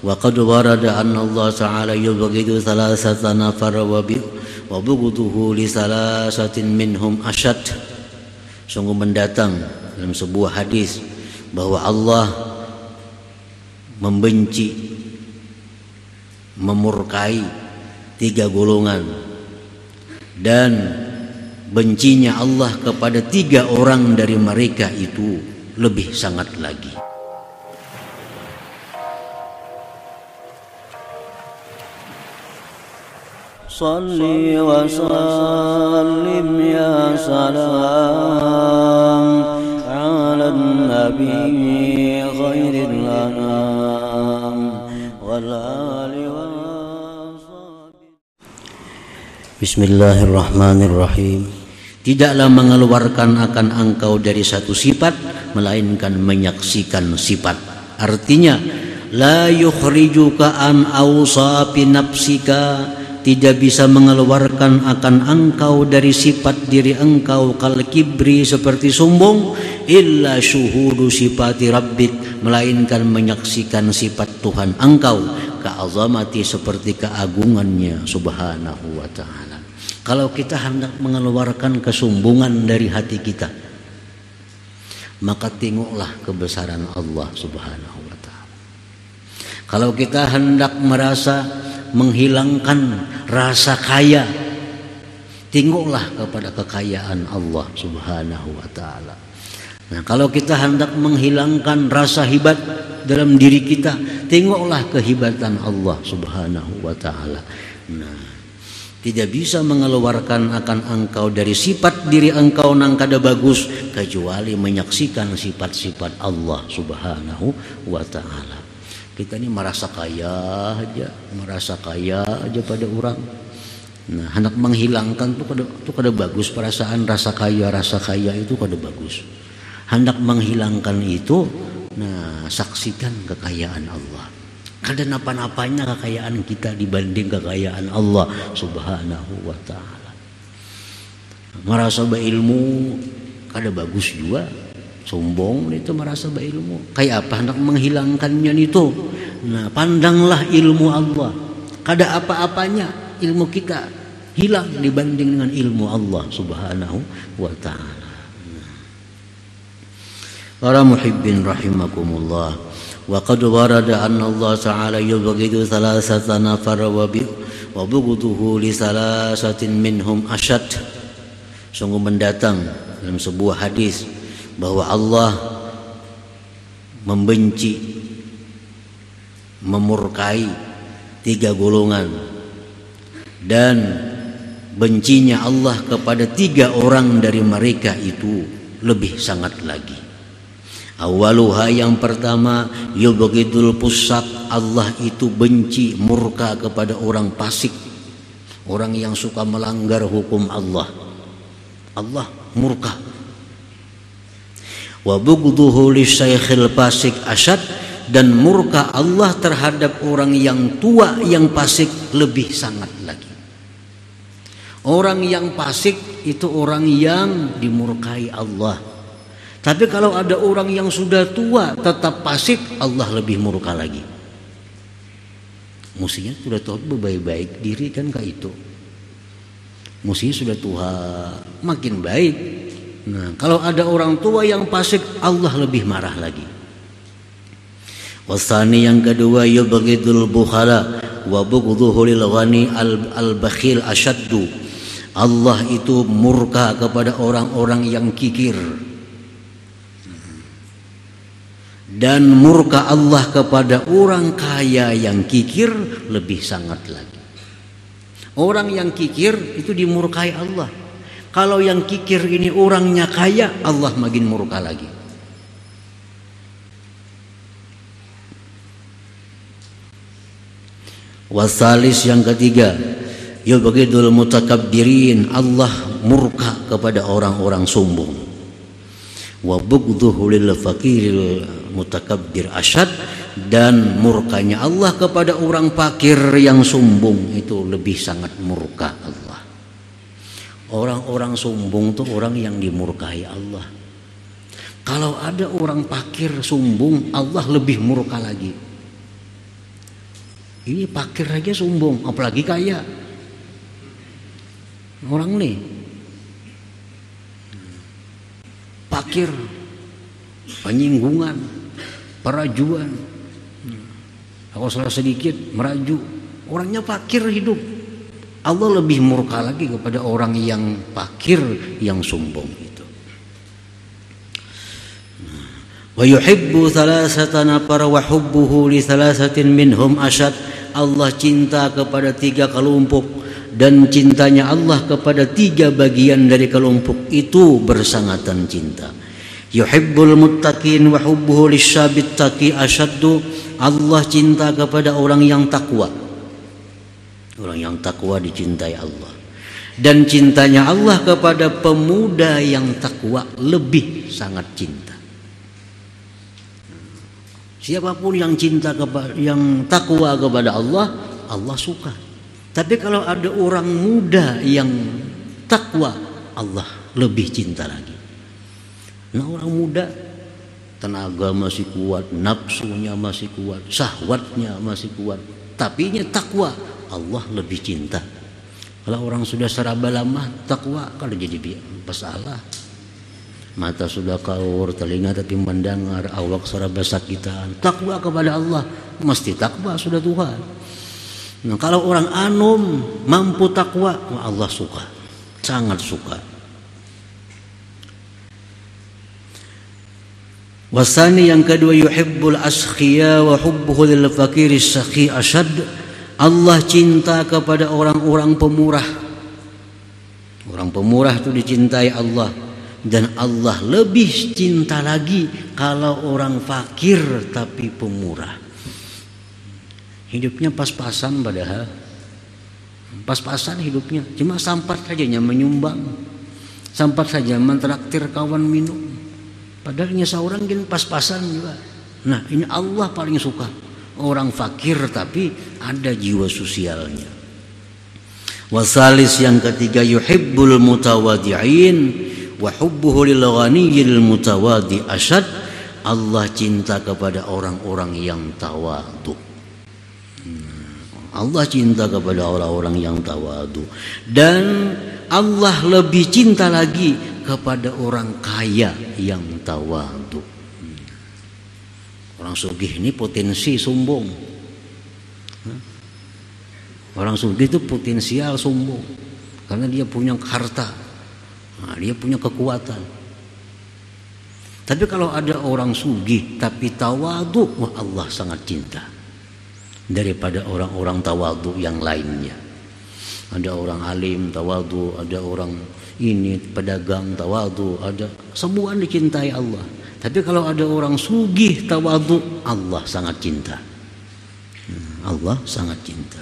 Wa qad warada anna Allah ta'ala yubghidu thalathata nafar wa bughduhu li thalathatin minhum ashad. Sungguh mendatang dalam sebuah hadis bahwa Allah membenci, memurkai 3 golongan, dan bencinya Allah kepada 3 orang dari mereka itu lebih sangat lagi. Salli wa sallim ya salam ala nabi khairil anam wal ali wa sahbihi. Bismillahirrahmanirrahim. Tidaklah mengeluarkan akan engkau dari satu sifat melainkan menyaksikan sifat. Artinya la yukhrijuka an awsafi nafsika, tidak bisa mengeluarkan akan engkau dari sifat diri engkau kal kibri seperti sombong, illa syuhudu sifati rabbik, melainkan menyaksikan sifat Tuhan engkau, ka'azamati seperti keagungannya subhanahu wa ta'ala. Kalau kita hendak mengeluarkan kesombongan dari hati kita, maka tengoklah kebesaran Allah subhanahu wa ta'ala. Kalau kita hendak merasa menghilangkan rasa kaya, tengoklah kepada kekayaan Allah subhanahu wa ta'ala. Nah, kalau kita hendak menghilangkan rasa hebat dalam diri kita, tengoklah kehebatan Allah subhanahu wa ta'ala. Nah, tidak bisa mengeluarkan akan engkau dari sifat diri engkau nang kada bagus kecuali menyaksikan sifat-sifat Allah subhanahu wa ta'ala. Kita ini merasa kaya aja pada orang. Nah, hendak menghilangkan itu kada bagus perasaan rasa kaya itu kada bagus. Hendak menghilangkan itu, nah saksikan kekayaan Allah. Kada napa-napanya kekayaan kita dibanding kekayaan Allah subhanahu wa ta'ala. Merasa berilmu kada bagus juga. Sombong itu merasa berilmu. Kayak apa hendak menghilangkannya itu? Nah, pandanglah ilmu Allah. Kada apa-apanya ilmu kita hilang dibanding dengan ilmu Allah subhanahu wa ta'ala. Para muhibbin rahimakumullah. Wa qad warada anna Allah ta'ala yubghidu thalathata nafar wa bughduhu li thalathatin minhum ashad. Sungguh mendatang dalam sebuah hadis bahwa Allah membenci, memurkai 3 golongan, dan bencinya Allah kepada 3 orang dari mereka itu lebih sangat lagi. Awaluha, yang pertama, yubghidul fusaq, Allah itu benci, murka kepada orang fasik, orang yang suka melanggar hukum Allah. Allah murka. Wa bughduhu lisaykhil fasik asyad, dan murka Allah terhadap orang yang tua yang fasik lebih sangat lagi. Orang yang fasik itu orang yang dimurkai Allah. Tapi kalau ada orang yang sudah tua tetap fasik, Allah lebih murka lagi. Mestinya sudah tahu baik-baik diri kan kayak itu. Mestinya sudah tua makin baik. Nah, kalau ada orang tua yang fasik, Allah lebih marah lagi. Wasani, yang kedua, yubghidul bukhala wa bughduhu lil ghani al-bakhil asyaddu. Allah itu murka kepada orang-orang yang kikir, dan murka Allah kepada orang kaya yang kikir lebih sangat lagi. Orang yang kikir itu dimurkai Allah. Kalau yang kikir ini orangnya kaya, Allah makin murka lagi. Wasalis, yang ketiga, yubghidul mutakabbirin, Allah murka kepada orang-orang sombong. Wa bughduhu lil faqiril mutakabbir asyad, dan murkanya Allah kepada orang fakir yang sombong itu lebih sangat murka Allah. Orang-orang sombong itu orang yang dimurkai Allah. Kalau ada orang fakir sombong, Allah lebih murka lagi. Ini fakir aja sombong, apalagi kaya. Orang nih fakir, penyinggungan, perajuan. Kalau salah sedikit meraju, orangnya fakir hidup. Allah lebih murka lagi kepada orang yang fakir, yang sombong itu. Wa yuhibbu thalathata nafar wa hubbuhu li thalathatin minhum ashad. Allah cinta kepada 3 kelompok dan cintanya Allah kepada 3 bagian dari kelompok itu bersangatan cinta. Yuhibbul muttaqin wa hubbuhu lisyabit taqi ashaddu. Allah cinta kepada orang yang takwa. Orang yang takwa dicintai Allah. Dan cintanya Allah kepada pemuda yang takwa lebih sangat cinta. Siapapun yang cinta kepada, yang takwa kepada Allah, Allah suka. Tapi kalau ada orang muda yang takwa, Allah lebih cinta lagi. Nah, orang muda tenaga masih kuat, nafsunya masih kuat, syahwatnya masih kuat, tapi nya takwa, Allah lebih cinta. Kalau orang sudah seraba lama takwa, kalau jadi masalah. Mata sudah kaur, telinga tapi mendengar, awak seraba sakitan. Takwa kepada Allah, mesti takwa sudah Tuhan. Nah, kalau orang anum mampu takwa, Allah suka, sangat suka. Wasani yang kedua, yuhibbul askhiya wa hubbuhu lil fakiri sakhi ashad. Allah cinta kepada orang-orang pemurah. Orang pemurah itu dicintai Allah. Dan Allah lebih cinta lagi kalau orang fakir tapi pemurah. Hidupnya pas-pasan padahal. Pas-pasan hidupnya. Cuma sampat saja menyumbang. Sampat saja mentraktir kawan minum. Padahal seorang gini pas-pasan juga. Nah, ini Allah paling suka. Orang fakir tapi ada jiwa sosialnya. Wasalis yang ketiga, yuhibbul mutawadi'in wa hubbuhu lil ghaniyil mutawadi ashad. Allah cinta kepada orang-orang yang tawadhu. Allah cinta kepada orang-orang yang tawadhu. Dan Allah lebih cinta lagi kepada orang kaya yang tawadhu. Orang sugih ini potensi sombong. Orang sugih itu potensial sombong karena dia punya harta, nah, dia punya kekuatan. Tapi kalau ada orang sugih tapi tawadhu, wah Allah sangat cinta daripada orang-orang tawadhu yang lainnya. Ada orang alim tawadhu, ada orang ini pedagang tawadhu, ada, semua dicintai Allah. Tapi kalau ada orang sugih tawadhu, Allah sangat cinta. Allah sangat cinta.